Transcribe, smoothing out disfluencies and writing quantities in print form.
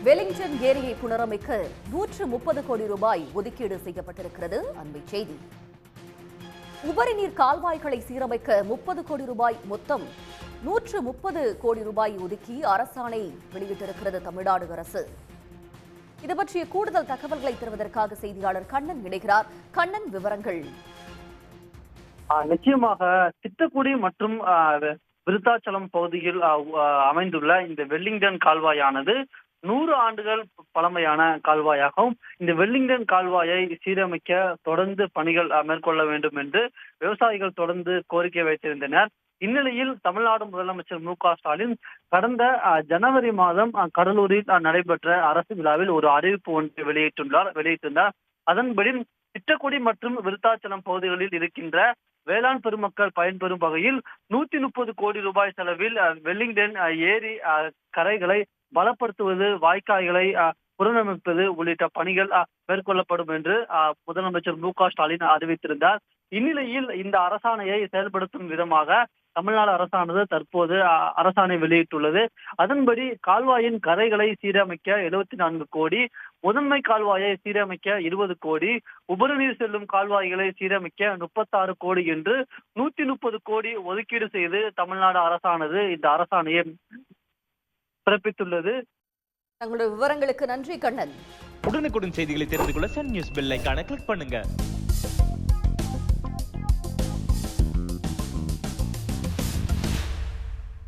Wellington ஏரியை புனரமைக்க 130 கோடி ரூபாய் ஒதுக்கீடு செய்யப்பட்டிருக்கிறது. அண்மை செய்தி. உபரி நீர் கால்வாய்களை சீரமைக்க 30 கோடி ரூபாய் மொத்தம் 130 கோடி ரூபாய் ஒதுக்கி அரசாணை வெளியிட்டிருக்கிறது தமிழ்நாடு அரசு. இது பற்றிய கூடுதல் தகவல்களை தருவதற்காக செய்தியாளர் கண்ணன் இணைகிறார். கண்ணன், விவரங்கள். நிச்சயமாக திட்டக்குடி மற்றும் விருத்தாச்சலம் பகுதியில் அமைந்துள்ள இந்த வெலிங்டன் கால்வாயானது 100 ஆண்டுகள் பழமையான கால்வாயாகவும் இந்த வெலிங்டன் கால்வாயை சீரமைக்க தொடர்ந்து பணிகள் மேற்கொள்ள வேண்டும் என்று விவசாயிகள் தொடர்ந்து கோரிக்கை வைத்திருந்தனர். இந்நிலையில் தமிழ்நாடு முதலமைச்சர் மு.க.ஸ்டாலின் கடந்த ஜனவரி மாதம் கடலூரில் நடைபெற்ற அரசு விழாவில் ஒரு அறிவிப்பு ஒன்றை வெளியிட்டிருந்தார். அதன்படி திட்டக்குடி மற்றும் விருத்தாச்சலம் பகுதிகளில் இருக்கின்ற வேளாண் பெருமக்கள் பயன்பெறும் வகையில் 130 கோடி ரூபாய் செலவில் வெலிங்டன் ஏரி கரைகளை பலப்படுத்துவது, வாய்க்கால்களை புனரமைப்பது உள்ளிட்ட பணிகள் மேற்கொள்ளப்படும் என்று முதலமைச்சர் மு.க.ஸ்டாலின் அறிவித்திருந்தார். இந்நிலையில் இந்த அரசாணையை செயல்படுத்தும் விதமாக தமிழ்நாடு அரசானது தற்போது அரசாணை வெளியிட்டுள்ளது. அதன்படி கால்வாயின் கரைகளை சீரமைக்க 74 கோடி, முதன்மை கால்வாயை சீரமைக்க 20 கோடி, உபரிநீர் செல்லும் கால்வாய்களை சீரமைக்க 36 கோடி என்று 130 கோடி ஒதுக்கீடு செய்து தமிழ்நாடு அரசானது இந்த அரசாணையை பிறப்பித்துள்ளது. தங்களுடைய விவரங்களுக்கு நன்றி கண்ணன். உடனுக்குடன் செய்திகளை தெரிந்து கொள்ள சன் நியூஸ் பெல் ஐகானை கிளிக் பண்ணுங்க.